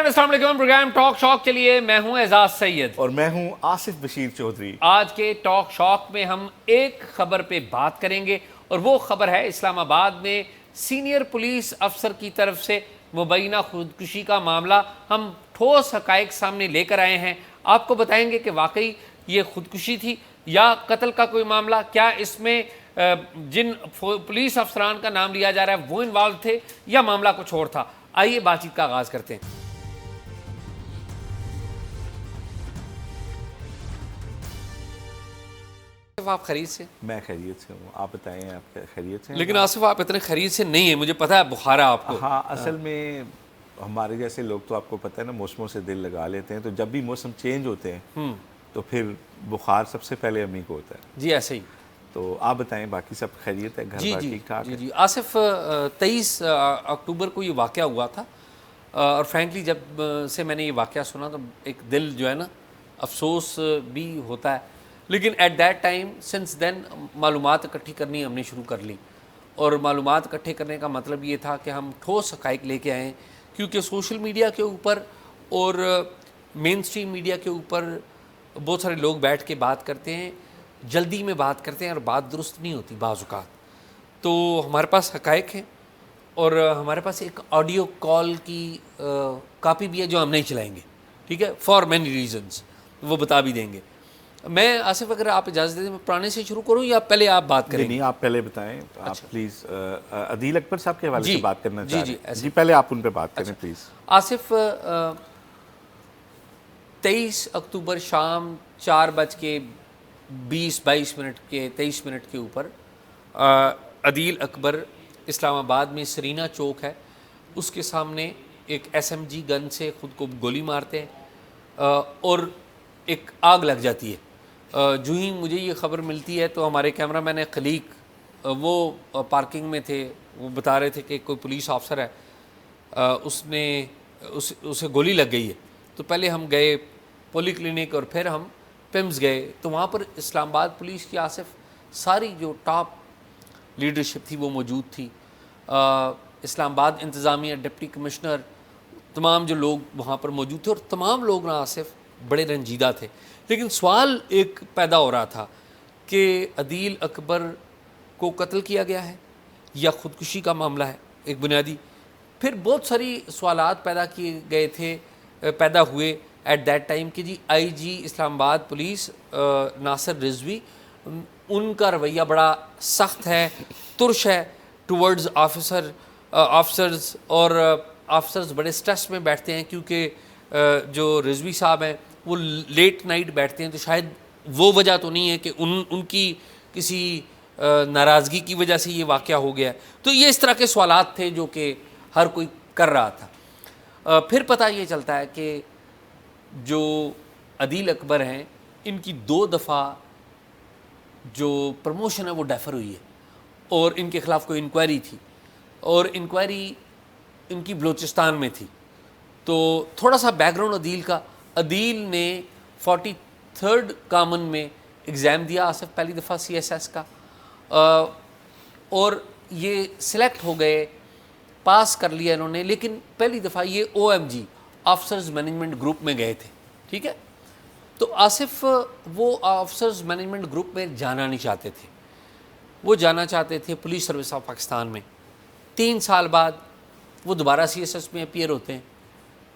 अस्सलाम वालेकुम। Programme talk shock के लिए मैं हूं एजाज सैयद और मैं हूं आसिफ बशीर चौधरी। आज के टॉक शॉक में हम एक खबर पे बात करेंगे और वो खबर है इस्लामाबाद में सीनियर पुलिस अफसर की तरफ से मुबैना खुदकुशी का मामला। हम ठोस हकायक सामने लेकर आए हैं, आपको बताएंगे कि वाकई ये खुदकुशी थी या कत्ल का कोई मामला, क्या इसमें जिन पुलिस अफसरान का नाम लिया जा रहा है वो इन्वॉल्व थे या मामला कुछ और था। आइए बातचीत का आगाज करते हैं। आप खरीद से? मैं खैरियत से हूँ, आप बताएं आप खैरियत से हैं? लेकिन आसिफ आप इतने खरीद से नहीं है, मुझे पता है बुखार है आपको। हाँ, असल में हमारे जैसे लोग तो आपको पता है ना, मौसमों से दिल लगा लेते हैं, तो जब भी मौसम चेंज होते हैं तो फिर बुखार सबसे पहले अम्मी को होता है। जी ऐसे ही। तो आप बताएं बाकी सब खैरियत है, घर बार ठीक ठाक है? जी आसिफ, 23 अक्टूबर को ये वाक़या हुआ था और फ्रैंकली जब से मैंने ये वाक़या सुना तो एक दिल जो है ना अफसोस भी होता है, लेकिन at that time since then मालूमात इकट्ठी करनी हमने शुरू कर ली। और मालूमात इकट्ठे करने का मतलब ये था कि हम ठोस हक़ाइक़ लेके आएँ, क्योंकि सोशल मीडिया के ऊपर और मेन स्ट्रीम मीडिया के ऊपर बहुत सारे लोग बैठ के बात करते हैं, जल्दी में बात करते हैं और बात दुरुस्त नहीं होती बाज़ औक़ात। तो हमारे पास हक़ाइक़ हैं और हमारे पास एक ऑडियो कॉल की कापी भी है जो हम नहीं चलाएँगे, ठीक है, फॉर मैनी रीज़न्स, वो बता भी देंगे। मैं आसिफ अगर आप इजाज़त दें मैं पुराने से शुरू करूं या पहले आप बात करें? नहीं, आप पहले बताएं। अच्छा। आप प्लीज़ अदील अकबर साहब के हवाले से बात करना चाह रहे हैं? जी, पहले आप उन पे बात करें प्लीज़। आसिफ, 23 अक्टूबर शाम 4:20-22 के 23 मिनट के ऊपर अदील अकबर इस्लामाबाद में सरीना चौक है, उसके सामने एक SMG गन से ख़ुद को गोली मारते हैं और एक आग लग जाती है। जो ही मुझे ये ख़बर मिलती है तो हमारे कैमरा मैन खलीक वो पार्किंग में थे, वो बता रहे थे कि कोई पुलिस ऑफिसर है, उसे गोली लग गई है। तो पहले हम गए पोली क्लिनिक और फिर हम पिम्स गए, तो वहाँ पर इस्लामाबाद पुलिस की आसिफ सारी जो टॉप लीडरशिप थी वो मौजूद थी। इस्लामाबाद इंतज़ामिया, डिप्टी कमिश्नर, तमाम जो लोग वहाँ पर मौजूद थे और तमाम लोग ना आसिफ बड़े रंजीदा थे। लेकिन सवाल एक पैदा हो रहा था कि अदील अकबर को कत्ल किया गया है या ख़ुदकुशी का मामला है, एक बुनियादी। फिर बहुत सारी सवालात पैदा हुए एट दैट टाइम कि जी IG इस्लामाबाद पुलिस नासिर रिजवी, उनका रवैया बड़ा सख्त है, तुर्श है टुवर्ड्स ऑफिसर्स और ऑफिसर्स बड़े स्ट्रेस में बैठते हैं क्योंकि जो रिजवी साहब हैं वो लेट नाइट बैठते हैं। तो शायद वो वजह तो नहीं है कि उनकी किसी नाराज़गी की वजह से ये वाक़या हो गया। तो ये इस तरह के सवालात थे जो कि हर कोई कर रहा था। फिर पता ये चलता है कि जो अदील अकबर हैं इनकी 2 दफ़ा जो प्रमोशन है वो डेफर हुई है और इनके ख़िलाफ़ कोई इंक्वायरी थी और इंक्वायरी इनकी बलूचिस्तान में थी। तो थोड़ा सा बैकग्राउंड अदील का, अदील ने 43rd कॉमन में एग्ज़ाम दिया आसिफ, पहली दफ़ा CSS का, और ये सिलेक्ट हो गए, पास कर लिया इन्होंने, लेकिन पहली दफ़ा ये OMG ऑफिसर्स मैनेजमेंट ग्रुप में गए थे, ठीक है। तो आसिफ वो ऑफिसर्स मैनेजमेंट ग्रुप में जाना नहीं चाहते थे, वो जाना चाहते थे पुलिस सर्विस ऑफ पाकिस्तान में। 3 साल बाद वो दोबारा CSS में अपीयर होते हैं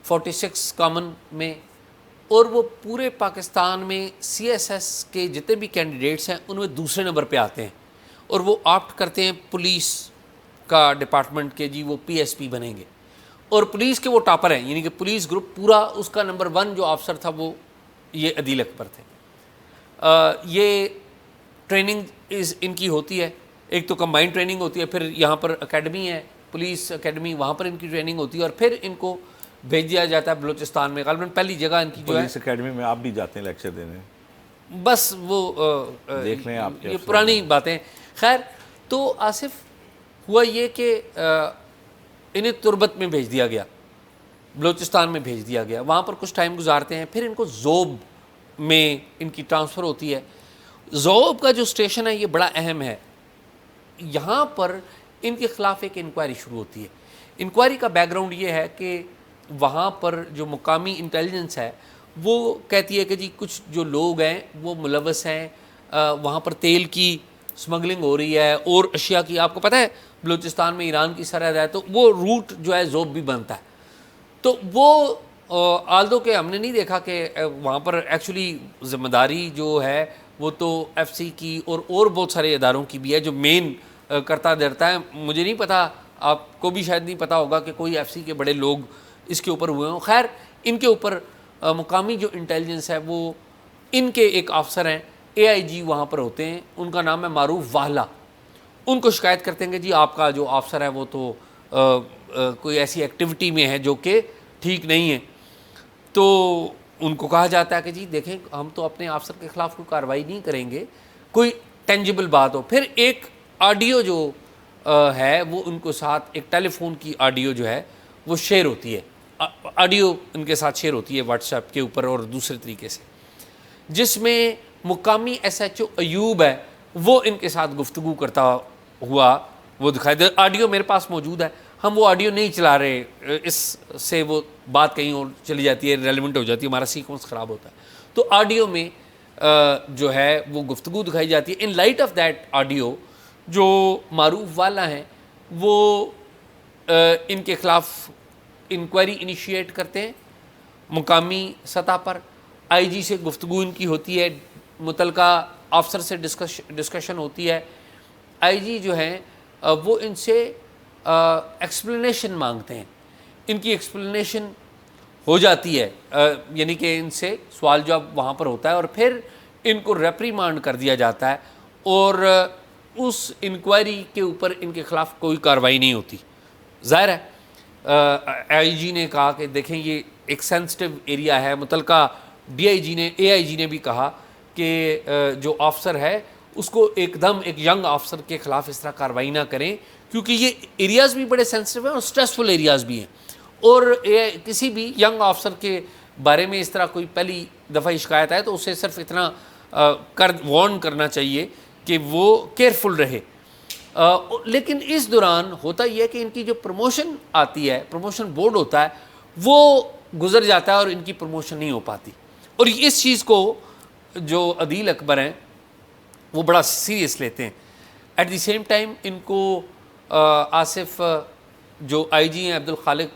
46 कॉमन में, और वो पूरे पाकिस्तान में CSS के जितने भी कैंडिडेट्स हैं उनमें दूसरे नंबर पे आते हैं और वो ऑप्ट करते हैं पुलिस का डिपार्टमेंट के, जी वो PSP बनेंगे और पुलिस के वो टॉपर हैं, यानी कि पुलिस ग्रुप पूरा उसका नंबर 1 जो अफसर था वो ये अदील अकबर थे। ये ट्रेनिंग इनकी होती है, एक तो कंबाइंड ट्रेनिंग होती है, फिर यहाँ पर एकेडमी है पुलिस एकेडमी, वहाँ पर इनकी ट्रेनिंग होती है और फिर इनको भेज दिया जाता है बलूचिस्तान में। गालिबन पहली जगह इनकी जो है पुलिस एकेडमी में आप भी जाते हैं लेक्चर देने, बस वो देख लें आप, ये पुरानी बातें। खैर, तो आसिफ हुआ ये कि इन्हें तुर्बत में भेज दिया गया, बलूचिस्तान में भेज दिया गया, वहाँ पर कुछ टाइम गुजारते हैं, फिर इनको ज़ोब में इनकी ट्रांसफ़र होती है। ज़ोब का जो स्टेशन है ये बड़ा अहम है, यहाँ पर इनके ख़िलाफ़ एक इंक्वायरी शुरू होती है। इंक्वायरी का बैकग्राउंड ये है कि वहाँ पर जो मुकामी इंटेलिजेंस है वो कहती है कि जी कुछ जो लोग हैं वो मुलवस हैं, वहाँ पर तेल की स्मगलिंग हो रही है और अशिया की। आपको पता है बलूचिस्तान में ईरान की सरहद है, तो वो रूट जो है ज़ोब भी बनता है। तो वो आल्दो के हमने नहीं देखा कि वहाँ पर एक्चुअली ज़िम्मेदारी जो है वो तो एफसी की और बहुत सारे इदारों की भी है जो मेन करता धरता है। मुझे नहीं पता, आपको भी शायद नहीं पता होगा कि कोई एफसी के बड़े लोग इसके ऊपर हुए हों। खैर, इनके ऊपर मुकामी जो इंटेलिजेंस है वो इनके एक अफसर हैं, AIG वहाँ पर होते हैं, उनका नाम है मारूफ वाहला। उनको शिकायत करते हैं कि जी आपका जो अफसर है वो तो कोई ऐसी एक्टिविटी में है जो कि ठीक नहीं है। तो उनको कहा जाता है कि जी देखें, हम तो अपने अफसर के ख़िलाफ़ कोई कार्रवाई नहीं करेंगे, कोई टेंजिबल बात हो। फिर एक ऑडियो जो है वो उनको साथ, एक टेलीफोन की ऑडियो जो है वो शेयर होती है, ऑडियो उनके साथ शेयर होती है व्हाट्सएप के ऊपर और दूसरे तरीके से, जिसमें मुकामी SHO अयूब है वो इनके साथ गुफ्तगू करता हुआ वो दिखाई दे। ऑडियो मेरे पास मौजूद है, हम वो ऑडियो नहीं चला रहे, इससे वो बात कहीं और चली जाती है, रेलेवेंट हो जाती है, हमारा सीक्वेंस ख़राब होता है। तो ऑडियो में जो है वो गुफ्तगू दिखाई जाती है। In light of that audio जो मारूफ वाला हैं वो इनके ख़िलाफ़ इंक्वायरी इनिशिएट करते हैं मुकामी सतह पर। IG से गुफ्तगू इनकी होती है, मुतलका अफसर से डिस्कशन होती है। IG जो हैं वो इनसे एक्सप्लेनेशन मांगते हैं, इनकी एक्सप्लेनेशन हो जाती है, यानी कि इनसे सवाल जवाब वहाँ पर होता है और फिर इनको रेप्रीमांड कर दिया जाता है और उस इंक्वायरी के ऊपर इनके ख़िलाफ़ कोई कार्रवाई नहीं होती। ज़ाहिर है IG ने कहा कि देखें ये एक सेंसिटिव एरिया है, मुतलका DIG ने, AIG ने भी कहा कि जो अफसर है उसको एकदम एक यंग अफसर के ख़िलाफ़ इस तरह कार्रवाई ना करें, क्योंकि ये एरियाज़ भी बड़े सेंसिटिव हैं और स्ट्रेसफुल एरियाज़ भी हैं। और किसी भी यंग अफसर के बारे में इस तरह कोई पहली दफ़ा शिकायत आए तो उसे सिर्फ इतना वार्न करना चाहिए कि वो केयरफुल रहे। लेकिन इस दौरान होता यह है कि इनकी जो प्रमोशन आती है, प्रमोशन बोर्ड होता है, वो गुजर जाता है और इनकी प्रमोशन नहीं हो पाती। और इस चीज़ को जो अदील अकबर हैं वो बड़ा सीरियस लेते हैं। एट द सेम टाइम इनको आसिफ जो IG हैं अब्दुल खालिक,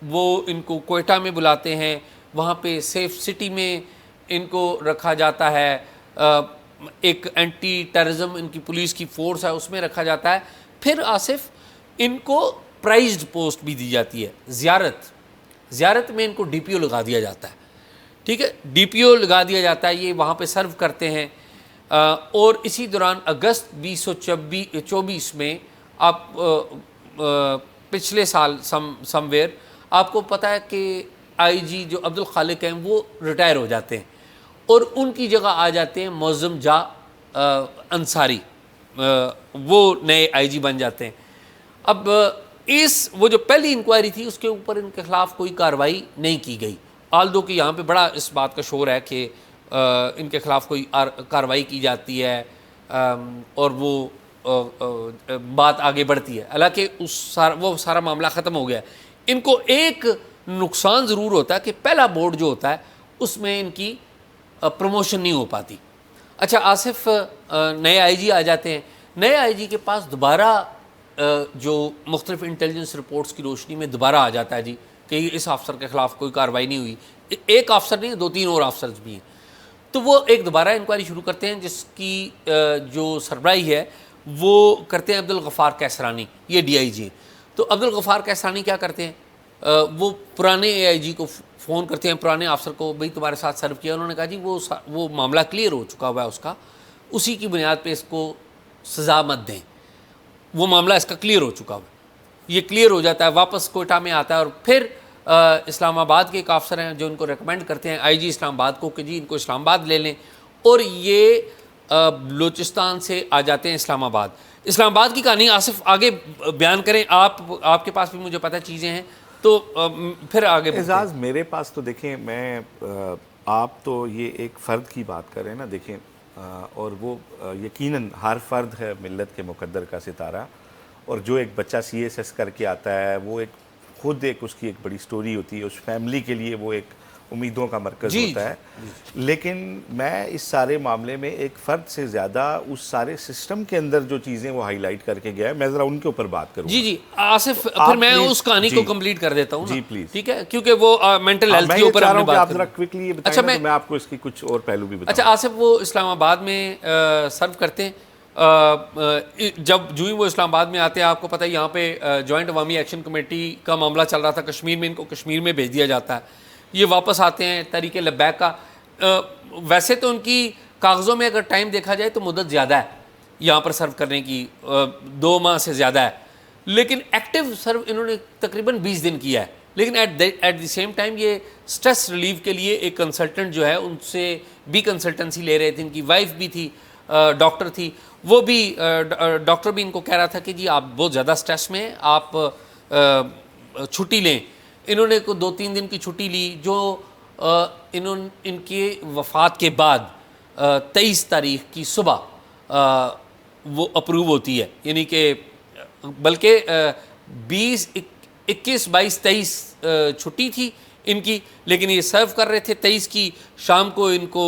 वो इनको कोयटा में बुलाते हैं, वहाँ पे सेफ सिटी में इनको रखा जाता है, एक एंटी टेररिज्म इनकी पुलिस की फोर्स है उसमें रखा जाता है। फिर आसिफ इनको प्राइज्ड पोस्ट भी दी जाती है, ज़ियारत में इनको DPO लगा दिया जाता है। ठीक है, DPO लगा दिया जाता है, ये वहाँ पे सर्व करते हैं। और इसी दौरान अगस्त 2024 में आप पिछले साल समवेयर आपको पता है कि IG जो अब्दुल खालिक हैं वो रिटायर हो जाते हैं और उनकी जगह आ जाते हैं मौज़म जा अंसारी, वो नए IG बन जाते हैं। अब वो जो पहली इंक्वायरी थी उसके ऊपर इनके ख़िलाफ़ कोई कार्रवाई नहीं की गई, आल्दो कि यहाँ पे बड़ा इस बात का शोर है कि इनके ख़िलाफ़ कोई कार्रवाई की जाती है और वो बात आगे बढ़ती है। हालांकि वो सारा मामला ख़त्म हो गया। इनको एक नुकसान ज़रूर होता है कि पहला बोर्ड जो होता है उसमें इनकी प्रमोशन नहीं हो पाती। अच्छा, आसिफ नए IG आ जाते हैं, नए IG के पास दोबारा जो मुख्तलिफ इंटेलिजेंस रिपोर्ट्स की रोशनी में दोबारा आ जाता है जी कि इस अफसर के ख़िलाफ़ कोई कार्रवाई नहीं हुई। एक अफसर नहीं, 2-3 और अफसर्स भी हैं। तो वो एक दोबारा इंक्वायरी शुरू करते हैं जिसकी जो सरबराही है वो करते हैं अब्दुल गफ़ार कैसरानी, ये DIG हैं। तो अब्दुल गफ़ार कैसरानी क्या करते हैं, वो पुराने AIG को फ़ोन करते हैं, पुराने अफसर को, भाई तुम्हारे साथ सर्व किया। उन्होंने कहा जी वो मामला क्लियर हो चुका हुआ है उसका, उसी की बुनियाद पे इसको सज़ा मत दें, वो मामला इसका क्लियर हो चुका हुआ है। ये क्लियर हो जाता है, वापस कोयटा में आता है और फिर इस्लामाबाद के एक अफसर हैं जो इनको रेकमेंड करते हैं IG इस्लामाबाद को कि जी इनको इस्लामाबाद ले लें, और ये बलूचिस्तान से आ जाते हैं इस्लामाबाद की कहानी आसिफ आगे बयान करें। आपके पास भी मुझे पता है चीज़ें हैं, तो फिर आगे एजाज़ मेरे पास तो देखें, मैं आप तो ये एक फ़र्द की बात कर रहे हैं ना, देखें, और वो यकीनन हर फ़र्द है मिल्लत के मुकद्दर का सितारा, और जो एक बच्चा CSS करके आता है वो एक खुद एक उसकी एक बड़ी स्टोरी होती है, उस फैमिली के लिए वो एक उम्मीदों का मरकज़ होता है। लेकिन मैं इस सारे मामले में एक फ़र्द से ज़्यादा उस सारे सिस्टम के अंदर जो चीज़ें वो हाईलाइट करके गया है, मैं ज़रा उनके ऊपर बात करूँ। जी आसिफ, फिर मैं उस कहानी को कंप्लीट कर देता हूँ जी प्लीज़, ठीक है, क्योंकि वो मेंटल हेल्थ के ऊपर हमने बात आप ज़रा क्विकली ये बताएं, तो मैं आपको इसकी कुछ और पहलू भी बताऊँ। अच्छा आसिफ, वो इस्लामाबाद में सर्व करते हैं। जब जो ही वो इस्लामाबाद में आते हैं, आपको पता है यहाँ पे जॉइंट अवामी एक्शन कमेटी का मामला चल रहा था कश्मीर में, इनको कश्मीर में भेज दिया जाता है, ये वापस आते हैं तहरीक लब्बैक का। वैसे तो उनकी कागज़ों में अगर टाइम देखा जाए तो मुद्दत ज़्यादा है यहाँ पर सर्व करने की, 2 माह से ज़्यादा है, लेकिन एक्टिव सर्व इन्होंने तकरीबन 20 दिन किया है। लेकिन एट द सेम टाइम ये स्ट्रेस रिलीव के लिए एक कंसल्टेंट जो है उनसे भी कंसल्टेंसी ले रहे थे, इनकी वाइफ भी थी, डॉक्टर थी, वो भी डॉक्टर भी इनको कह रहा था कि जी आप बहुत ज़्यादा स्ट्रेस में हैं, आप छुट्टी लें। इन्होंने को 2-3 दिन की छुट्टी ली, जो इनके वफ़ात के बाद 23 तारीख की सुबह वो अप्रूव होती है, यानी कि बल्कि 20, 21, 22, 23 छुट्टी थी इनकी, लेकिन ये सर्व कर रहे थे। 23 की शाम को इनको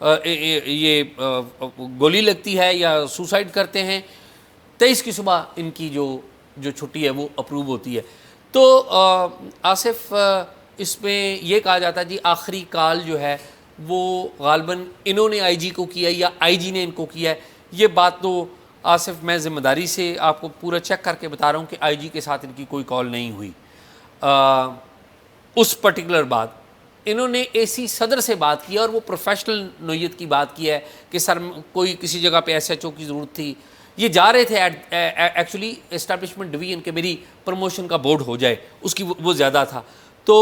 ये गोली लगती है या सुसाइड करते हैं। 23 की सुबह इनकी जो छुट्टी है वो अप्रूव होती है। तो आसिफ, इसमें यह कहा जाता है जी आखिरी कॉल जो है वो गालबन इन्होंने आईजी को किया या आईजी ने इनको किया है। ये बात तो आसिफ मैं ज़िम्मेदारी से आपको पूरा चेक करके बता रहा हूँ कि आईजी के साथ इनकी कोई कॉल नहीं हुई। उस पर्टिकुलर बात इन्होंने एसी सदर से बात की और वो प्रोफेशनल नोयत की बात की है कि सर कोई किसी जगह पे एसएचओ की ज़रूरत थी। ये जा रहे थे एक्चुअली एस्टैब्लिशमेंट डिवीजन के मेरी प्रमोशन का बोर्ड हो जाए, उसकी वो ज़्यादा था। तो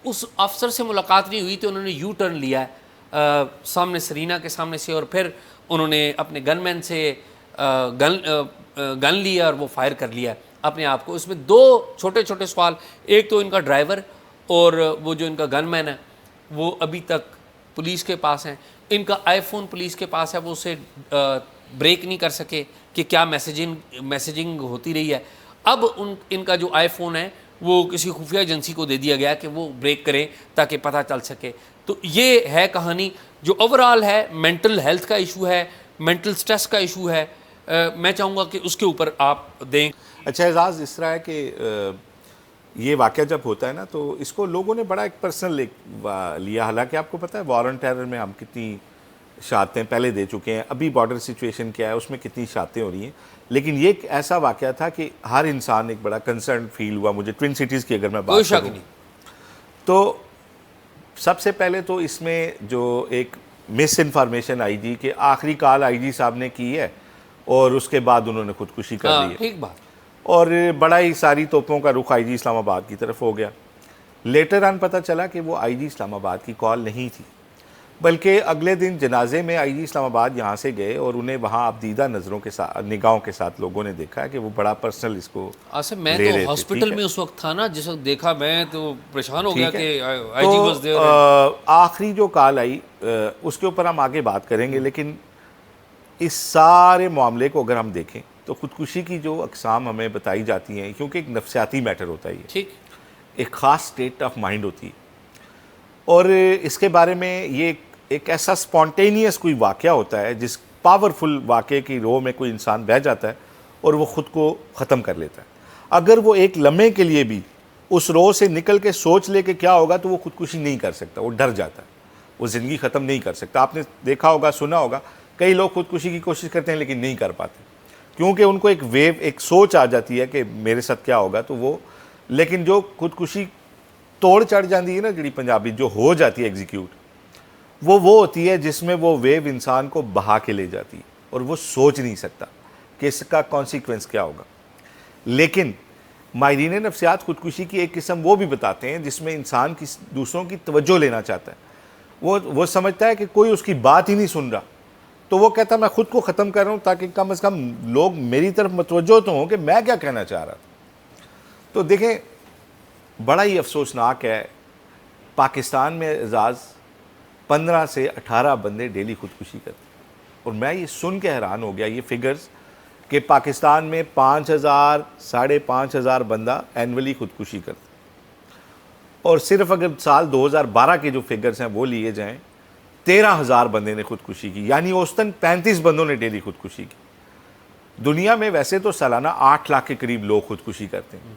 उस अफसर से मुलाकात नहीं हुई तो उन्होंने यू टर्न लिया है सामने सरीना के सामने से, और फिर उन्होंने अपने गनमैन से गन लिया और वो फायर कर लिया अपने आप को। इसमें 2 छोटे छोटे सवाल, एक तो इनका ड्राइवर और वो जो इनका गनमैन है वो अभी तक पुलिस के पास हैं। इनका आईफोन पुलिस के पास है, वो उसे ब्रेक नहीं कर सके कि क्या मैसेजिंग होती रही है। अब इनका जो आईफोन है वो किसी खुफिया एजेंसी को दे दिया गया कि वो ब्रेक करें ताकि पता चल सके। तो ये है कहानी जो ओवरऑल है। मेंटल हेल्थ का इशू है, मेंटल स्ट्रेस का इशू है। मैं चाहूँगा कि उसके ऊपर आप दें। अच्छा एजाज़, इस तरह है कि ये वाक़या जब होता है ना तो इसको लोगों ने बड़ा एक पर्सनल लिया। हालांकि आपको पता है वॉर ऑन टेरर में हम कितनी शातें पहले दे चुके हैं, अभी बॉर्डर सिचुएशन क्या है उसमें कितनी शातें हो रही हैं, लेकिन ये एक ऐसा वाक़या था कि हर इंसान एक बड़ा कंसर्न फील हुआ। मुझे ट्विन सिटीज़ की अगर मैं बात करूं तो सबसे पहले तो इसमें जो एक मिस इन्फॉर्मेशन आई जी कि आखिरी कॉल आईजी साहब ने की है और उसके बाद उन्होंने खुदकुशी कर ली है। ठीक बात। और बड़ा ही सारी तोपों का रुख आईजी इस्लामाबाद की तरफ हो गया। लेटर ऑन पता चला कि वो आईजी इस्लामाबाद की कॉल नहीं थी, बल्कि अगले दिन जनाजे में आईजी इस्लामाबाद यहाँ से गए और उन्हें वहाँ आपदीदा नज़रों के साथ, निगाहों के साथ लोगों ने देखा कि वो बड़ा पर्सनल इसको आसिफ, मैं तो हॉस्पिटल में उस वक्त था ना, जिस वक्त देखा मैं तो परेशान हो गया कि आईजी वाज देयर। आखिरी जो कॉल आई उसके ऊपर हम आगे बात करेंगे, लेकिन इस सारे मामले को अगर हम देखें तो खुदकुशी की जो अकसाम हमें बताई जाती हैं, क्योंकि एक नफ्सियाती मैटर होता है, ठीक, एक ख़ास स्टेट ऑफ माइंड होती है, और इसके बारे में ये एक ऐसा स्पॉन्टेनियस कोई वाक़या होता है जिस पावरफुल वाक़े की रो में कोई इंसान बह जाता है और वो ख़ुद को ख़त्म कर लेता है। अगर वो एक लम्हे के लिए भी उस रो से निकल के सोच ले कि क्या होगा तो वो खुदकुशी नहीं कर सकता, वो डर जाता है, वो ज़िंदगी ख़त्म नहीं कर सकता। आपने देखा होगा, सुना होगा, कई लोग खुदकुशी की कोशिश करते हैं लेकिन नहीं कर पाते, क्योंकि उनको एक वेव, एक सोच आ जाती है कि मेरे साथ क्या होगा, तो वो, लेकिन जो खुदकुशी तोड़ चढ़ जाती है ना, जी पंजाबी जो हो जाती है एग्जीक्यूट, वो होती है जिसमें वो वेव इंसान को बहा के ले जाती है और वो सोच नहीं सकता कि इसका कॉन्सिक्वेंस क्या होगा। लेकिन माहिरीन नफ्सियात खुदकुशी की एक किस्म वो भी बताते हैं जिसमें इंसान की दूसरों की तवज्जो लेना चाहता है। वो समझता है कि कोई उसकी बात ही नहीं सुन रहा, तो वो कहता है मैं ख़ुद को ख़त्म कर रहा हूँ ताकि कम से कम लोग मेरी तरफ मतवज्जो तो हों कि मैं क्या कहना चाह रहा था। तो देखें, बड़ा ही अफसोसनाक है, पाकिस्तान में एजाज़ 15 से 18 बंदे डेली खुदकुशी करते हैं, और मैं ये सुन के हैरान हो गया ये फिगर्स कि पाकिस्तान में 5,000 साढ़े 5,000 बंदा एनअली खुदकुशी करते हैं। और सिर्फ अगर साल 2012 के जो फिगर्स हैं वो लिए जाएं, 13,000 बंदे ने खुदकुशी की, यानी औसतन 35 बंदों ने डेली खुदकुशी की। दुनिया में वैसे तो सालाना 8 लाख के करीब लोग खुदकुशी करते हैं,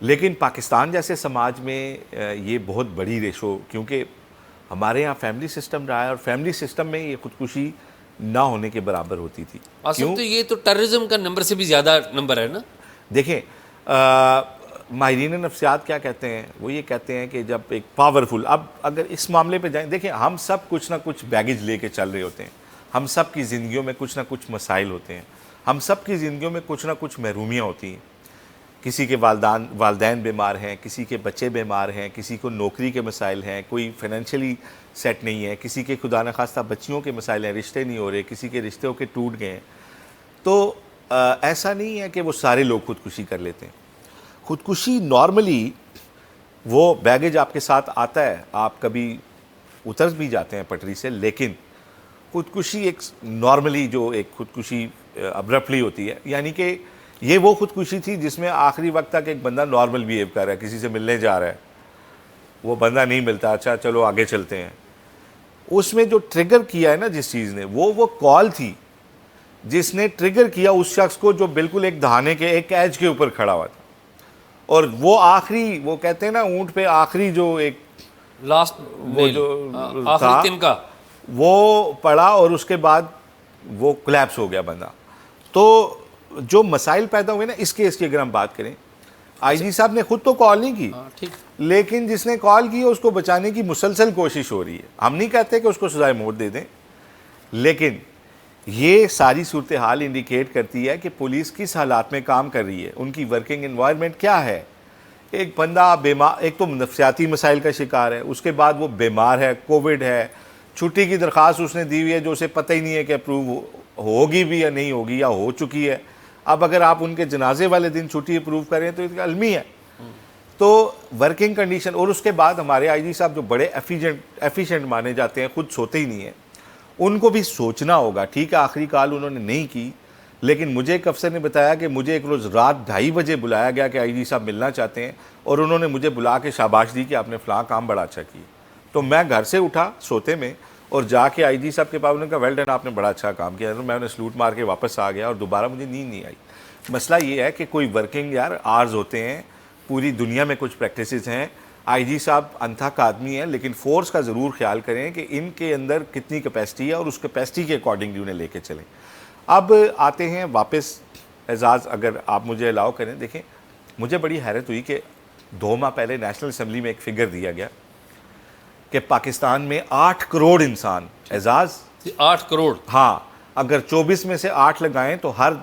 लेकिन पाकिस्तान जैसे समाज में ये बहुत बड़ी रेशो, क्योंकि हमारे यहाँ फैमिली सिस्टम रहा है और फैमिली सिस्टम में ये खुदकुशी ना होने के बराबर होती थी। क्यों? तो ये तो टेररिज्म का नंबर से भी ज़्यादा नंबर है ना। देखें, माहिरीन नफ्सियात क्या कहते हैं, वो ये कहते हैं कि जब एक पावरफुल, अब अगर इस मामले पे जाएं, देखिए हम सब कुछ ना कुछ बैगेज लेके चल रहे होते हैं, हम सब की ज़िंदगियों में कुछ ना कुछ मसाइल होते हैं, हम सब की ज़िंदगियों में कुछ ना कुछ महरूमियाँ होती हैं। किसी के वालदैन बीमार हैं, किसी के बच्चे बीमार हैं, किसी को नौकरी के मसाइल हैं, कोई फाइनेंशियली सेट नहीं है, किसी के खुदा न खास्ता बच्चियों के मसाइल हैं, रिश्ते नहीं हो रहे, किसी के रिश्ते होके टूट गए हैं। तो ऐसा नहीं है कि वो सारे लोग खुदकुशी कर लेते हैं। खुदकुशी नॉर्मली वो बैगेज आपके साथ आता है, आप कभी उतर भी जाते हैं पटरी से, लेकिन खुदकुशी एक नॉर्मली जो एक खुदकुशी अब्रप्टली होती है, यानी कि ये वो खुदकुशी थी जिसमें आखिरी वक्त तक एक बंदा नॉर्मल बिहेव कर रहा है, किसी से मिलने जा रहा है, वो बंदा नहीं मिलता, अच्छा चलो आगे चलते हैं। उसमें जो ट्रिगर किया है ना जिस चीज़ ने, वो कॉल थी जिसने ट्रिगर किया उस शख्स को जो बिल्कुल एक दहाने के एक एज के ऊपर खड़ा हुआ था, और वो आखिरी, वो कहते हैं ना ऊंट पे आखिरी जो एक लास्ट वो जो आखिरी दिन का वो पड़ा और उसके बाद वो कोलैप्स हो गया बंदा। तो जो मसाइल पैदा हुए ना इस केस की अगर हम बात करें, आईजी साहब ने खुद तो कॉल नहीं की, ठीक, लेकिन जिसने कॉल की है उसको बचाने की मुसलसल कोशिश हो रही है। हम नहीं कहते कि उसको सजाए मौत दे दें, लेकिन ये सारी सूरत हाल इंडिकेट करती है कि पुलिस किस हालात में काम कर रही है, उनकी वर्किंग एनवायरनमेंट क्या है। एक बंदा बीमार, एक तो नफ्सियाती मसाइल का शिकार है, उसके बाद वो बीमार है, कोविड है, छुट्टी की दरख्वास्त उसने दी हुई है जो उसे पता ही नहीं है कि अप्रूव होगी भी या नहीं होगी या हो चुकी है। अब अगर आप उनके जनाजे वाले दिन छुट्टी अप्रूव करें तो इसका अलमी है। तो वर्किंग कंडीशन, और उसके बाद हमारे आईजी साहब जो बड़े एफिशिएंट माने जाते हैं, खुद सोते ही नहीं है, उनको भी सोचना होगा। ठीक है, आखिरी कॉल उन्होंने नहीं की, लेकिन मुझे एक अफसर ने बताया कि मुझे एक रोज़ रात 2:30 बजे बुलाया गया कि आईजी साहब मिलना चाहते हैं, और उन्होंने मुझे बुला के शाबाश दी कि आपने फ़लाँ काम बड़ा अच्छा किया। तो मैं घर से उठा सोते में और जाके आईजी साहब के पास, उन्होंने कहा वेल डन, आपने बड़ा अच्छा काम किया। तो मैं उन्हें सलूट मार के वापस आ गया और दोबारा मुझे नींद नहीं आई। मसला ये है कि कोई वर्किंग यार आर्स होते हैं, पूरी दुनिया में कुछ प्रैक्टिसेस हैं। आईजी साहब अनथक आदमी है, लेकिन फोर्स का ज़रूर ख्याल करें कि इनके अंदर कितनी कैपेसिटी है और उस कैपेसिटी के अकॉर्डिंगली उन्हें लेके चलें। अब आते हैं वापस, एजाज़ अगर आप मुझे अलाउ करें, देखें मुझे बड़ी हैरत हुई कि 2 माह पहले नेशनल असम्बली में एक फ़िगर दिया गया कि पाकिस्तान में 8 करोड़ इंसान, एजाज़ 8 करोड़, हाँ, अगर 24 में से 8 लगाएं तो हर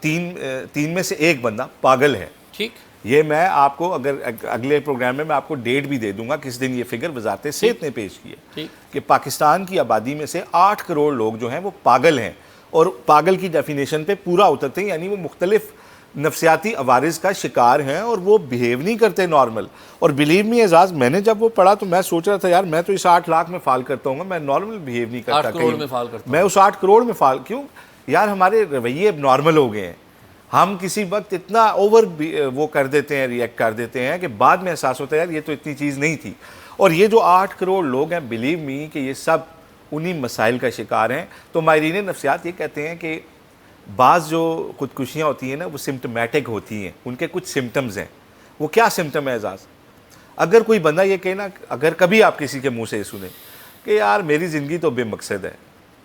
3 में से 1 बंदा पागल है। ठीक, ये मैं आपको अगर अगले प्रोग्राम में मैं आपको डेट भी दे दूंगा किस दिन ये फिगर वजारत सेहत ने पेश की है कि पाकिस्तान की आबादी में से 8 करोड़ लोग जो हैं वो पागल हैं, और पागल की डेफिनेशन पे पूरा उतरते हैं, यानी वो मुख्तलिफ नफ्सियाती अवारिज का शिकार हैं और वो बिहेव नहीं करते नॉर्मल। और बिलीव मी एजाज, मैंने जब वो पढ़ा तो मैं सोच रहा था यार मैं तो इस 8 लाख में फाल करता हूँ, मैं नॉर्मल बिहेव नहीं करता, 8 करोड़ में फाल करता मैं उस 8 करोड़ में फाल क्यों? यार हमारे रवैये अब नॉर्मल हो गए हैं, हम किसी वक्त इतना ओवर वो कर देते हैं, रिएक्ट कर देते हैं कि बाद में एहसास होता है यार ये तो इतनी चीज़ नहीं थी। और ये जो 8 करोड़ लोग हैं, बिलीव मी कि ये सब उन्हीं मसाइल का शिकार हैं। तो माहिरीन नफ्सियात ये कहते हैं कि बाज़ जो खुदकुशियाँ होती हैं ना वो सिम्टमेटिक होती हैं, उनके कुछ सिम्टम्स हैं। वो क्या सिम्टम है एजाज़? अगर कोई बंदा ये कहे ना, अगर कभी आप किसी के मुँह से सुने कि यार मेरी ज़िंदगी तो बेमकसद है,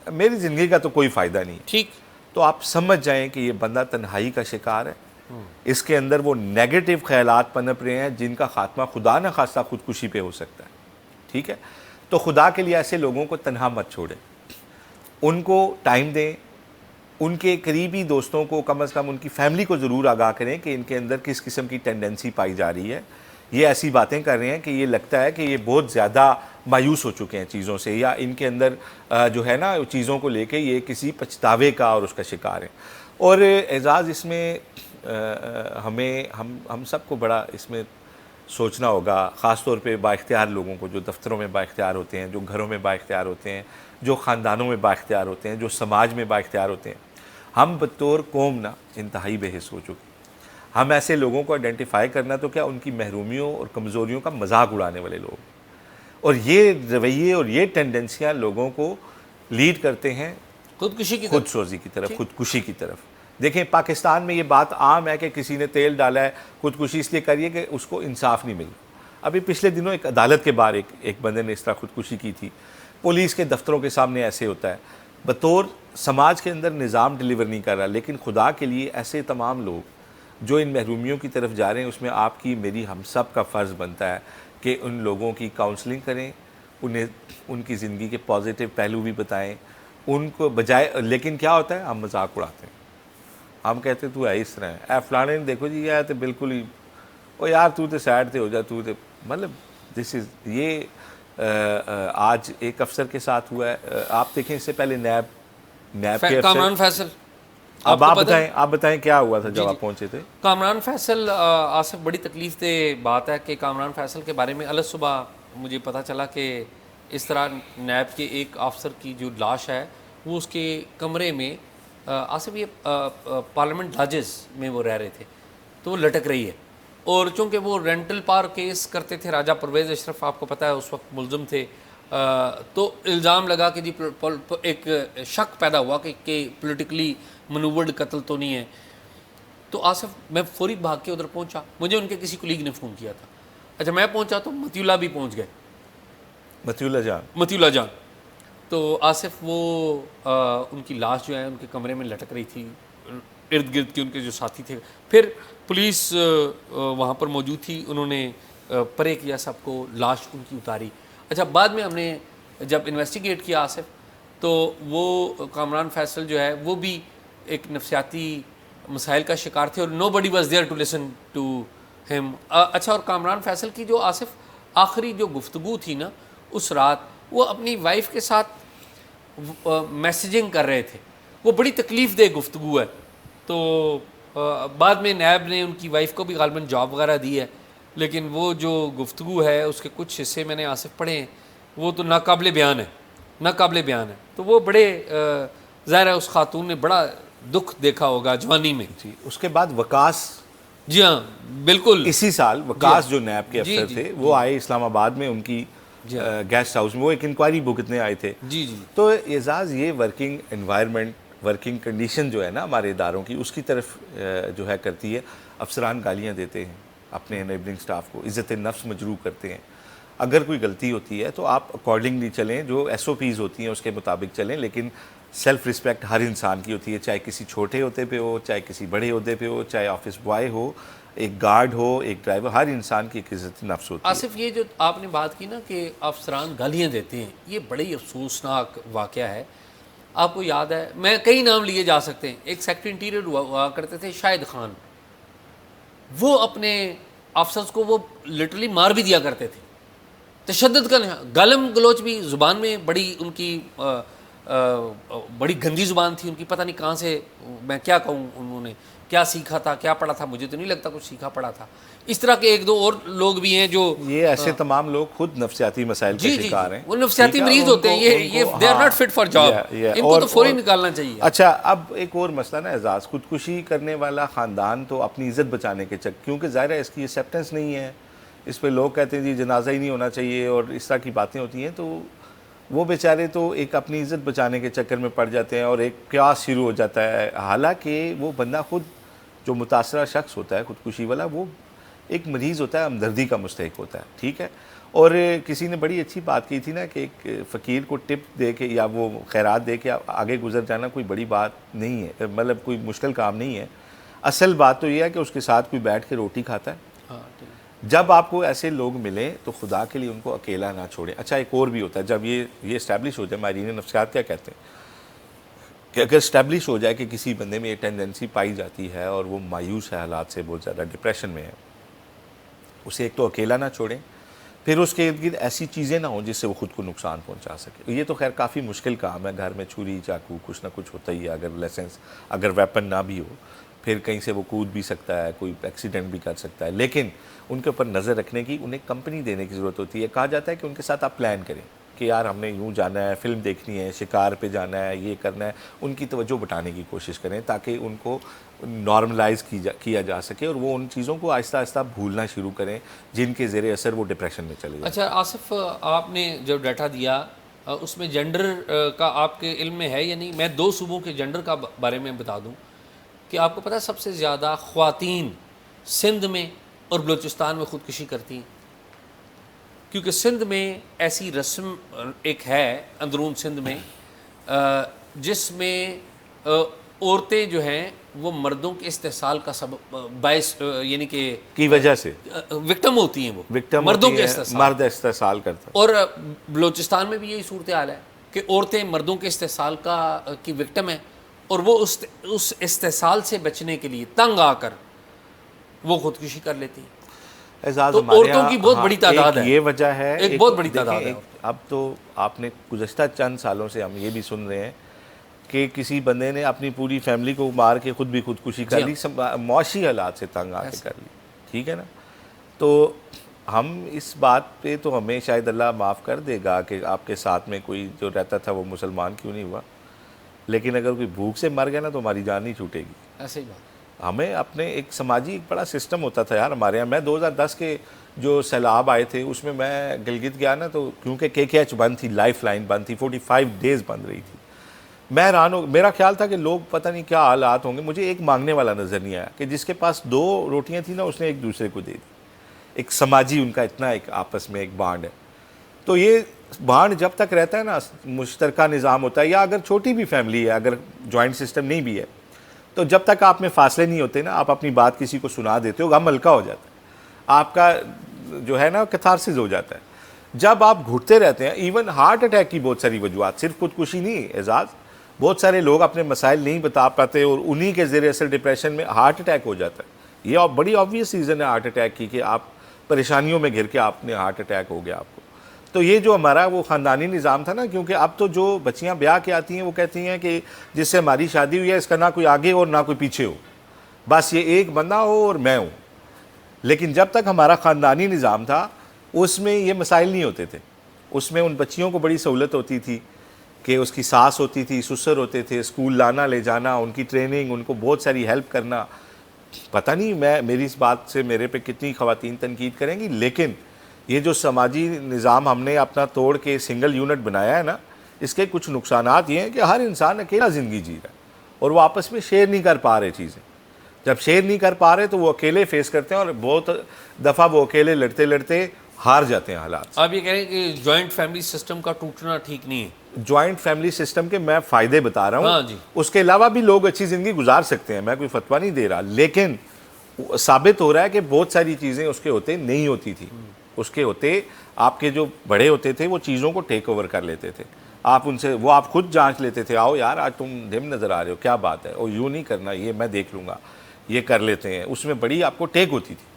मेरी ज़िंदगी का तो कोई फ़ायदा नहीं है, ठीक, तो आप समझ जाएं कि ये बंदा तन्हाई का शिकार है। इसके अंदर वो नेगेटिव ख्यालात पनप रहे हैं जिनका खात्मा खुदा न खास्ता खुदकुशी पे हो सकता है। ठीक है, तो खुदा के लिए ऐसे लोगों को तन्हा मत छोड़ें, उनको टाइम दें, उनके करीबी दोस्तों को, कम से कम उनकी फैमिली को ज़रूर आगाह करें कि इनके अंदर किस किस्म की टेंडेंसी पाई जा रही है। ये ऐसी बातें कर रहे हैं कि ये लगता है कि ये बहुत ज़्यादा मायूस हो चुके हैं चीज़ों से, या इनके अंदर जो है ना चीज़ों को लेके ये किसी पछतावे का और उसका शिकार है। और एजाज़ इसमें हम सबको बड़ा इसमें सोचना होगा, ख़ास तौर पे बाइख्तियार लोगों को, जो दफ्तरों में बाइख्तियार होते हैं, जो घरों में बाइख्तियार होते हैं, जो ख़ानदानों में बाइख्तियार होते हैं, जो समाज में बाइख्तियार होते हैं। हम बतौर कौम ना इंतहाई बेहिस हो चुके। हम ऐसे लोगों को आइडेंटिफाई करना तो क्या, उनकी महरूमियों और कमज़ोरियों का मजाक उड़ाने वाले लोग। और ये रवैये और ये टेंडेंसियाँ लोगों को लीड करते हैं खुदकुशी की खुदसोजी की तरफ, खुदकुशी की तरफ। देखें पाकिस्तान में ये बात आम है कि किसी ने तेल डाला है, खुदकुशी इसलिए करिए कि उसको इंसाफ नहीं मिल रहा। अभी पिछले दिनों एक अदालत के बाहर एक बंदे ने इस तरह खुदकुशी की थी। पुलिस के दफ्तरों के सामने ऐसे होता है। बतौर समाज के अंदर निज़ाम डिलीवर नहीं कर रहा, लेकिन खुदा के लिए ऐसे तमाम लोग जो इन महरूमियों की तरफ जा रहे हैं, उसमें आपकी मेरी हम सब का फ़र्ज़ बनता है कि उन लोगों की काउंसलिंग करें, उन्हें उनकी ज़िंदगी के पॉजिटिव पहलू भी बताएं उनको, बजाय लेकिन क्या होता है, हम मजाक उड़ाते हैं। हम कहते तू है इस तरह है, ए फलाने ने देखो जी यह तो बिल्कुल ही, ओ यार तू तो साइड से हो जा, तू तो मतलब दिस इज़ ये आज एक अफसर के साथ हुआ है। आप देखें इससे पहले नैब के कामरान फैसल, अब आप बताएं क्या हुआ था जब आप पहुंचे थे। कामरान फैसल, आसिफ बड़ी तकलीफ दे बात है कि कामरान फैसल के बारे में अलग सुबह मुझे पता चला कि इस तरह नैब के एक अफसर की जो लाश है वो उसके कमरे में, आसिफ ये पार्लियामेंट लॉजेस में वो रह रहे थे, तो वो लटक रही है। और चूँकि वो रेंटल पार केस करते थे, राजा परवेज़ अशरफ आपको पता है उस वक्त मुलज़म थे, तो इल्ज़ाम लगा कि जी एक शक पैदा हुआ कि पॉलिटिकली मनूवर्ड कत्ल तो नहीं है। तो आसिफ मैं फौरी भाग के उधर पहुंचा, मुझे उनके किसी कुलीग ने फ़ोन किया था। अच्छा मैं पहुंचा तो मतीउल्लाह भी पहुंच गए, मतीउल्लाह जान। तो आसिफ वो उनकी लाश जो है उनके कमरे में लटक रही थी, इर्द गिर्द के उनके जो साथी थे। फिर पुलिस वहाँ पर मौजूद थी, उन्होंने परे किया सबको, लाश उनकी उतारी। अच्छा बाद में हमने जब इन्वेस्टिगेट किया आसिफ, तो वो कामरान फैसल जो है वो भी एक नफसियाती मसाइल का शिकार थे और nobody was there to listen to him. अच्छा, और कामरान फैसल की जो आसिफ आखिरी जो गुफ्तगू थी ना उस रात, वो अपनी वाइफ के साथ मैसेजिंग कर रहे थे, वो बड़ी तकलीफ़ दे गुफ्तगू है। तो बाद में नैब ने उनकी वाइफ को भी गालिबन जॉब वगैरह दी है, लेकिन वो जो गुफ्तगू है उसके कुछ हिस्से मैंने आसिफ पढ़े हैं, वो तो नाकाबिले बयान है, नाकाबिले बयान है। तो वो बड़े ज़ाहिर है उस खातून ने बड़ा दुख देखा होगा जवानी में। जी, उसके बाद वकास, जी हाँ बिल्कुल, इसी साल वकास जो नैब के अफसर थे वो आए इस्लामाबाद में, उनकी गेस्ट हाउस में वो एक इंक्वायरी भुगतने आए थे। जी जी। तो एजाज़ ये वर्किंग एनवायरनमेंट, वर्किंग कंडीशन जो है ना हमारे इदारों की, उसकी तरफ जो है करती है। अफसरान गालियाँ देते हैं अपने एनेबलिंग स्टाफ को, इज़्ज़त नफ्स मजरूह करते हैं। अगर कोई गलती होती है तो आप अकॉर्डिंगली चलें, जो SOPs होती हैं उसके मुताबिक चलें, लेकिन सेल्फ़ रिस्पेक्ट हर इंसान की होती है, चाहे किसी छोटे ओहदे पे हो, चाहे किसी बड़े ओहदे पे हो, चाहे ऑफिस बॉय हो, एक गार्ड हो, एक ड्राइवर, हर इंसान की एक इज़्ज़त नफ्स होती है। आसिफ ये जो आपने बात की ना कि अफसरान गालियाँ देते हैं, ये बड़ी अफसोसनाक वाक़या है। आपको याद है, मैं कई नाम लिए जा सकते हैं, एक सेक्रेटरी इंटीरियर हुआ करते थे शाहिद खान, वो अपने अफसर्स को वो लिटरली मार भी दिया करते थे, तशद्दुद का गालम गलोच भी, ज़ुबान में बड़ी उनकी बड़ी गंदी ज़ुबान थी उनकी, पता नहीं कहाँ से, मैं क्या कहूँ उन्होंने क्या सीखा था, क्या पढ़ा था, मुझे तो नहीं लगता कुछ सीखा पढ़ा था। इस तरह के एक दो और लोग भी हैं जो ये ऐसे तमाम लोग खुद नफसियाती मसाइल के शिकार हैं, वो नफसियाती मरीज होते हैं, ये they are not fit for job, इनको तो फौरी निकालना चाहिए। अच्छा, अब एक और मसला ना एजाज, खुदकुशी करने वाला ख़ानदान तो अपनी इज़्ज़त बचाने के चक्कर, क्योंकि ज़ाहिर है इसकी एक्सेप्टेंस नहीं है, इस पर लोग कहते हैं जी जनाजा ही नहीं होना चाहिए और इस तरह की बातें होती हैं, तो वो बेचारे तो एक अपनी इज़्ज़त बचाने के चक्कर में पड़ जाते हैं और एक क्यास शुरू हो जाता है। हालांकि वो बंदा खुद जो मुतासरा शख्स होता है खुदकुशी वाला, वो एक मरीज़ होता है, हमदर्दी का मुस्तहिक होता है, ठीक है। और किसी ने बड़ी अच्छी बात की थी ना कि एक फ़कीर को टिप दे के या वो खैरात दे के आगे गुजर जाना कोई बड़ी बात नहीं है, मतलब कोई मुश्किल काम नहीं है। असल बात तो ये है कि उसके साथ कोई बैठ के रोटी खाता है। जब आपको ऐसे लोग मिलें तो खुदा के लिए उनको अकेला ना छोड़ें। अच्छा, एक और भी होता है, जब ये इस्टेब्लिश हो जाए, माहिरीन नफ्सियात क्या कहते हैं कि अगर इस्टेब्लिश हो जाए कि किसी बंदे में ये टेंडेंसी पाई जाती है और वो मायूस है हालात से, बहुत ज़्यादा डिप्रेशन में है, उसे एक तो अकेला ना छोड़ें, फिर उसके इर्द गिर्द ऐसी चीज़ें ना हों जिससे वो खुद को नुकसान पहुंचा सके। ये तो खैर काफ़ी मुश्किल काम है, घर में छुरी चाकू कुछ ना कुछ होता ही है, अगर लाइसेंस, अगर वेपन ना भी हो, फिर कहीं से वो कूद भी सकता है, कोई एक्सीडेंट भी कर सकता है, लेकिन उनके ऊपर नज़र रखने की, उन्हें कंपनी देने की ज़रूरत होती है। कहा जाता है कि उनके साथ आप प्लान करें कि यार हमने यूँ जाना है, फिल्म देखनी है, शिकार पे जाना है, ये करना है, उनकी तवज्जो बटाने की कोशिश करें ताकि उनको नॉर्मलाइज किया जा सके और वो उन चीज़ों को आहिस्ता आहिस्ता भूलना शुरू करें जिनके ज़ेरे असर वो डिप्रेशन में चले जाए। अच्छा आसिफ, आपने जो डाटा दिया उसमें जेंडर का आपके इल्म में है या नहीं? मैं 2 सूबों के जेंडर का बारे में बता दूं कि आपको पता है सबसे ज़्यादा ख़वातीन सिंध में और बलूचिस्तान में ख़ुदकुशी करती हैं, क्योंकि सिंध में ऐसी रस्म एक है अंदरून सिंध में जिसमें औरतें जो हैं वो मर्दों के इस्तेसाल का सबब बायस यानी कि की वजह से विक्टिम होती हैं, वो विक्टिम मर्दों के इस्तेसाल, मर्द इस्तेसाल करता है। और बलूचिस्तान में भी यही सूरत हाल है कि औरतें मर्दों के इस्तेसाल की विक्टिम हैं और वो उस इस्तेसाल से बचने के लिए तंग आकर वो खुदकुशी कर लेती हैं। एजाज तो हमारे औरतों की बहुत हाँ, बड़ी तादाद है, ये वजह है, एक बहुत बड़ी तादाद है। अब तो आपने गुज़श्ता चंद सालों से हम ये भी सुन रहे हैं कि किसी बंदे ने अपनी पूरी फैमिली को मार के खुद भी खुदकुशी कर ली, मौशी हालात से तंग आके कर ली, ठीक है ना। तो हम इस बात पे तो हमें शायद अल्लाह माफ़ कर देगा कि आपके साथ में कोई जो रहता था वो मुसलमान क्यों नहीं हुआ, लेकिन अगर कोई भूख से मर गया ना तो हमारी जान नहीं छूटेगी। ऐसे ही बात। हमें अपने एक समाजी एक बड़ा सिस्टम होता था यार हमारे यहाँ। मैं 2010 के जो सैलाब आए थे उसमें मैं गिलगित गया ना, तो क्योंकि KKH बंद थी, लाइफ लाइन बंद थी, 45 डेज़ बंद रही थी। मैं हैरान हो, मेरा ख्याल था कि लोग पता नहीं क्या हालात होंगे। मुझे एक मांगने वाला नज़र नहीं आया कि जिसके पास 2 रोटियाँ थी ना उसने एक दूसरे को दे दी। एक समाजी उनका इतना एक आपस में एक बांड है। तो ये बांड जब तक रहता है ना, मुश्तरका निज़ाम होता है, या अगर छोटी भी फैमिली है, अगर जॉइंट सिस्टम नहीं भी है, तो जब तक आप में फासले नहीं होते ना, आप अपनी बात किसी को सुना देते हो, गम हल्का हो जाता है, आपका जो है ना कैथारसिस हो जाता है। जब आप घुटते रहते हैं, इवन हार्ट अटैक की बहुत सारी वजूहत, सिर्फ खुदकुशी नहीं एजाज, बहुत सारे लोग अपने मसाइल नहीं बता पाते और उन्हीं के ज़ेरे असर डिप्रेशन में हार्ट अटैक हो जाता है। ये बड़ी ऑब्वियस रीज़न है हार्ट अटैक की कि आप परेशानियों में घिर के आपने हार्ट अटैक हो गया आपको। तो ये जो हमारा वो ख़ानदानी निज़ाम था ना, क्योंकि अब तो जो बच्चियाँ ब्याह के आती हैं वो कहती हैं कि जिससे हमारी शादी हुई है इसका ना कोई आगे और ना कोई पीछे हो, बस ये एक बंदा हो और मैं हूँ। लेकिन जब तक हमारा ख़ानदानी निज़ाम था उसमें ये मसाइल नहीं होते थे। उसमें उन बच्चियों को बड़ी सहूलत होती थी कि उसकी सास होती थी, ससुर होते थे, स्कूल लाना ले जाना, उनकी ट्रेनिंग, उनको बहुत सारी हेल्प करना। पता नहीं मेरी इस बात से मेरे पे कितनी ख़वातीन तनकीद करेंगी, लेकिन ये जो समाजी निज़ाम हमने अपना तोड़ के सिंगल यूनिट बनाया है ना, इसके कुछ नुकसानात ये हैं कि हर इंसान अकेला ज़िंदगी जी रहा है और वो आपस में शेयर नहीं कर पा रहे चीज़ें। जब शेयर नहीं कर पा रहे तो वो अकेले फेस करते हैं और बहुत दफ़ा वो अकेले लड़ते लड़ते हार जाते हैं हालात। आप ये कह रहे हैं कि जॉइंट फैमिली सिस्टम का टूटना ठीक नहीं है? जॉइंट फैमिली सिस्टम के मैं फ़ायदे बता रहा हूँ। हाँ जी। उसके अलावा भी लोग अच्छी ज़िंदगी गुजार सकते हैं, मैं कोई फतवा नहीं दे रहा, लेकिन साबित हो रहा है कि बहुत सारी चीज़ें उसके होते नहीं होती थी। उसके होते आपके जो बड़े होते थे वो चीज़ों को टेक ओवर कर लेते थे। आप उनसे वो आप खुद जांच लेते थे, आओ यार आज तुम डिम नज़र आ रहे हो, क्या बात है, और यूँ नहीं करना, ये मैं देख लूँगा, ये कर लेते हैं। उसमें बड़ी आपको टेक होती थी।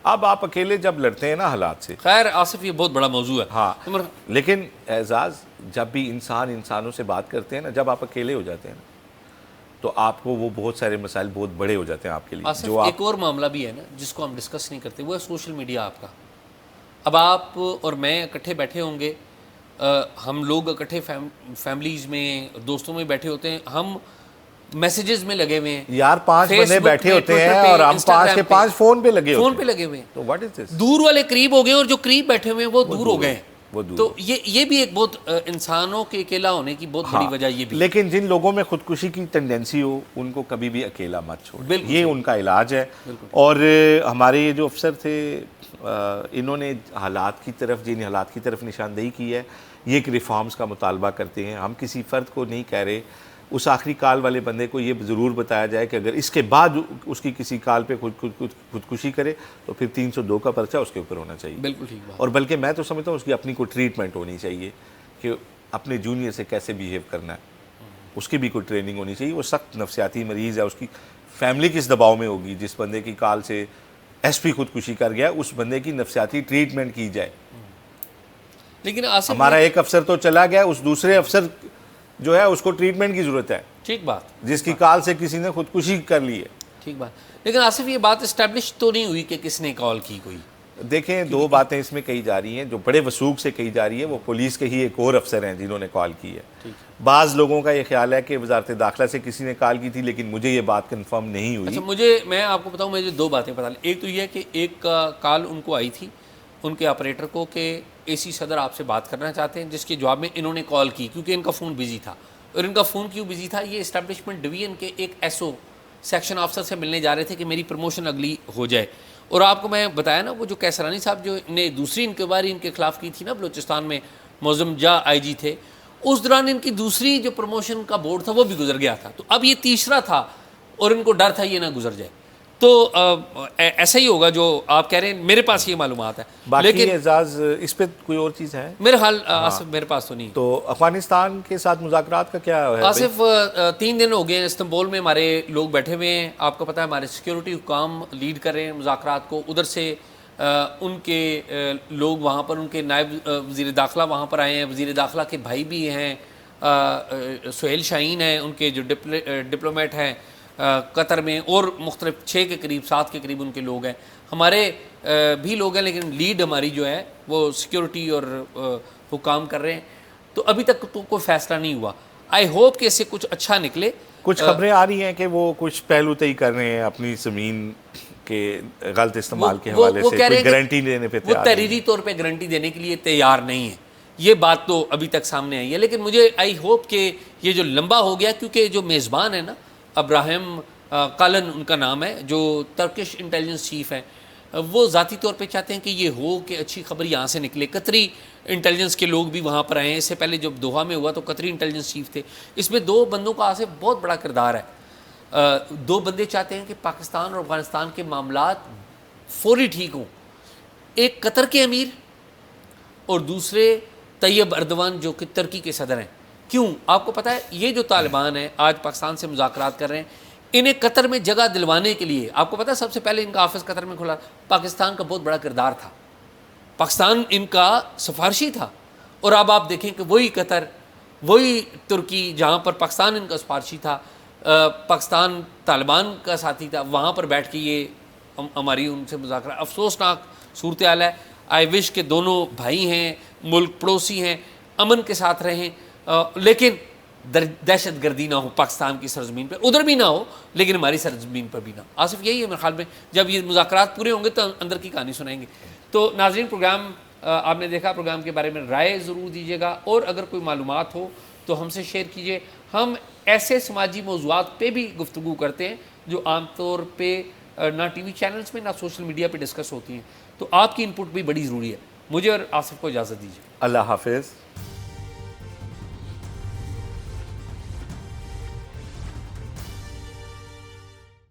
अब आप अकेले जब लड़ते हैं ना हालात से। खैर आसिफ ये बहुत बड़ा मौजू है। हाँ, लेकिन एजाज जब भी इंसानों से बात करते हैं ना, जब आप अकेले हो जाते हैं ना, तो आपको वो बहुत सारे मसाइल बहुत बड़े हो जाते हैं आपके लिए। आसिफ जो एक और मामला भी है ना जिसको हम डिस्कस नहीं करते, वो है सोशल मीडिया आपका। अब आप और मैं इकट्ठे बैठे होंगे, हम लोग इकट्ठे फैमिलीज में, दोस्तों में बैठे होते हैं, हम मैसेजेस में लगे हुए हैं यार, 5 बंदे बैठे होते हैं और हम 5 के 5 फोन पे लगे हुए हैं। तो व्हाट इज दिस? दूर वाले करीब हो गए और जो करीब बैठे हुए हैं वो दूर हो गए हैं। तो ये भी एक बहुत इंसानों के अकेला होने की बहुत बड़ी वजह ये भी। लेकिन जिन लोगों में खुदकुशी की टेंडेंसी हो उनको कभी भी अकेला मत छोड़ो, ये उनका इलाज है। और हमारे ये जो अफसर थे इन्होंने हालात की तरफ, जिन हालात की तरफ निशानदेही की है, ये एक रिफॉर्म्स का मुतालबा करते हैं। हम किसी फ़र्द को नहीं कह रहे, उस आखिरी काल वाले बंदे को ये ज़रूर बताया जाए कि अगर इसके बाद उसकी किसी काल पे खुदकुशी करे तो फिर 302 का पर्चा उसके ऊपर होना चाहिए। बिल्कुल ठीक बात। और बल्कि मैं तो समझता हूँ उसकी अपनी कोई ट्रीटमेंट होनी चाहिए कि अपने जूनियर से कैसे बिहेव करना है, उसकी भी कोई ट्रेनिंग होनी चाहिए। वो सख्त नफ्सियाती मरीज़ है, उसकी फैमिली किस दबाव में होगी, जिस बंदे की काल से SP खुदकुशी कर गया उस बंदे की नफ्सियाती ट्रीटमेंट की जाए। लेकिन हमारा एक अफसर तो चला गया, उस दूसरे अफसर जो है उसको ट्रीटमेंट की ज़रूरत है। ठीक बात। जिसकी काल से किसी ने खुदकुशी कर ली है। ठीक बात। लेकिन आसिफ ये बात इस्टेब्लिश तो नहीं हुई कि किसने कॉल की कोई? देखें, दो बातें इसमें कही जा रही हैं जो बड़े वसूख से कही जा रही है। वो पुलिस के ही एक और अफसर हैं जिन्होंने कॉल की है। बाज़ लोगों का ये ख्याल है कि वजारत दाखिला से किसी ने कॉल की थी, लेकिन मुझे ये बात कंफर्म नहीं हुई। अच्छा, मैं आपको बताऊं, मुझे दो बातें पता ली। एक तो ये है कि एक कॉल उनको आई थी उनके ऑपरेटर को कि एसी सदर आपसे बात करना चाहते हैं, जिसके जवाब में इन्होंने कॉल की क्योंकि इनका फ़ोन बिजी था। और इनका फ़ोन क्यों बिजी था, ये इस्टेब्लिशमेंट डिवीज़न के एक एसओ सेक्शन ऑफिसर से मिलने जा रहे थे कि मेरी प्रमोशन अगली हो जाए। और आपको मैं बताया ना, वो जो कैसरानी साहब जो ने दूसरी इंक्वायरी इनके खिलाफ की थी ना बलूचिस्तान में, मौज़म जा आईजी थे, उस दौरान इनकी दूसरी जो प्रमोशन का बोर्ड था वो भी गुजर गया था। तो अब ये तीसरा था और इनको डर था ये ना गुजर जाए। तो ऐसा ही होगा जो आप कह रहे हैं, मेरे पास ये मालूमात है। लेकिन एजाज इस पे कोई और चीज़ है मेरे हाल आसिफ, मेरे पास तो नहीं। तो अफगानिस्तान के साथ मुज़ाकरात का क्या है आसिफ? 3 दिन हो गए इस्तांबुल में हमारे लोग बैठे हुए हैं। आपको पता है हमारे सिक्योरिटी हुकाम लीड कर रहे हैं मुज़ाकरात को। उधर से उनके लोग वहाँ पर, उनके नायब वज़ीर दाखिला वहाँ पर आए हैं। वज़ीर दाखिला के भाई भी हैं, सुहेल शाहीन हैं उनके जो डिप्लोमेट हैं कतर में, और मुख्तलिफ 6 के करीब 7 के करीब उनके लोग हैं। हमारे भी लोग हैं, लेकिन लीड हमारी जो है वो सिक्योरिटी और हुकाम कर रहे हैं। तो अभी तक तो कोई फ़ैसला नहीं हुआ। आई होप कि इससे कुछ अच्छा निकले। कुछ खबरें आ रही हैं कि वो कुछ पहलू तय कर रहे हैं अपनी ज़मीन के गलत इस्तेमाल के हवाले से, कोई गारंटी देने पे वो तहरीरी तौर पे गारंटी देने के लिए तैयार नहीं है। ये बात तो अभी तक सामने आई है, लेकिन मुझे आई होप कि ये जो लंबा हो गया, क्योंकि जो मेज़बान है ना, अब्राहम कालन उनका नाम है, जो टर्किश इंटेलिजेंस चीफ है, वो ज़ाती तौर पे चाहते हैं कि ये हो कि अच्छी खबर यहाँ से निकले। कतरी इंटेलिजेंस के लोग भी वहाँ पर आए हैं। इससे पहले जब दोहा में हुआ तो कतरी इंटेलिजेंस चीफ थे। इसमें 2 बंदों का आसिफ बहुत बड़ा किरदार है। 2 बंदे चाहते हैं कि पाकिस्तान और अफगानिस्तान के मामलात फौरी ठीक हों। एक कतर के अमीर और दूसरे तैयब अर्दवान जो कि तुर्की के सदर हैं। क्यों? आपको पता है, ये जो तालिबान है आज पाकिस्तान से मुज़ाकरात कर रहे हैं, इन्हें कतर में जगह दिलवाने के लिए, आपको पता है सबसे पहले इनका ऑफिस कतर में खुला, पाकिस्तान का बहुत बड़ा किरदार था। पाकिस्तान इनका सिफारशी था। और अब आप देखें कि वही कतर, वही तुर्की जहाँ पर पाकिस्तान इनका सिफारशी था, पाकिस्तान तालिबान का साथी था, वहाँ पर बैठ के ये हमारी उनसे मुज़ाकरा। अफसोसनाक सूरत हाल है। आई विश के दोनों भाई हैं, मुल्क पड़ोसी हैं, अमन के साथ रहें, लेकिन दहशत गर्दी ना हो पाकिस्तान की सरजमीन पर, उधर भी ना हो लेकिन हमारी सरजमीन पर भी ना। आसिफ यही है मेरे ख्याल में। जब ये मुज़ाकरात पूरे होंगे तो अंदर की कहानी सुनाएंगे। तो नाज़रीन, प्रोग्राम आपने देखा, प्रोग्राम के बारे में राय ज़रूर दीजिएगा, और अगर कोई मालूमात हो तो हमसे शेयर कीजिए। हम ऐसे समाजी मौज़ूआत पे भी गुफ्तगू करते हैं जो आमतौर पर ना टीवी चैनल्स में ना सोशल मीडिया पर डिस्कस होती हैं। तो आपकी इनपुट भी बड़ी ज़रूरी है। मुझे और आसिफ को इजाज़त दीजिए। अल्लाह हाफिज़।